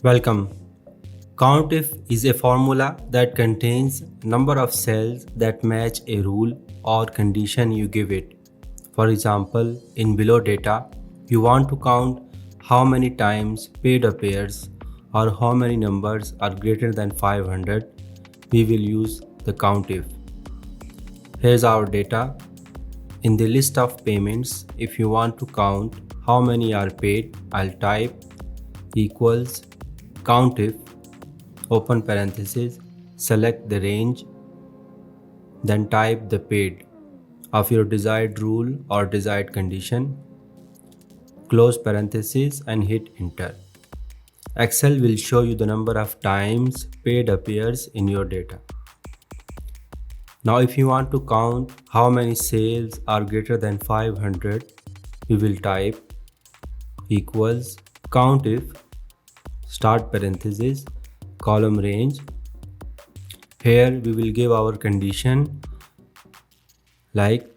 Welcome. COUNTIF is a formula that contains number of cells that match a rule or condition you give it. For example, in below data, you want to count how many times paid appears or how many numbers are greater than 500. We will use the COUNTIF. Here's our data. In the list of payments, if you want to count how many are paid, I'll type equals COUNTIF, open parenthesis, select the range, then type the paid of your desired rule or desired condition, close parenthesis and hit enter. Excel will show you the number of times paid appears in your data. Now if you want to count how many sales are greater than 500, we will type equals COUNTIF, start parenthesis, column range. Here we will give our condition like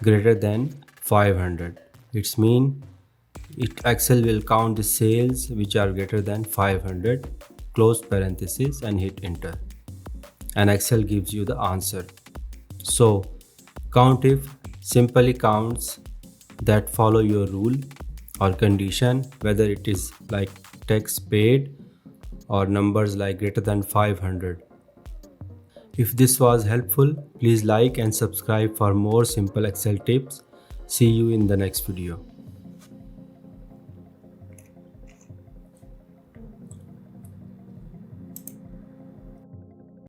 greater than 500. It's mean Excel will count the sales which are greater than 500, close parenthesis and hit enter. And Excel gives you the answer. So COUNTIF simply counts that follow your rule or condition, whether it is like tax paid or numbers like greater than 500. If this was helpful, please like and subscribe for more simple Excel tips. See you in the next video.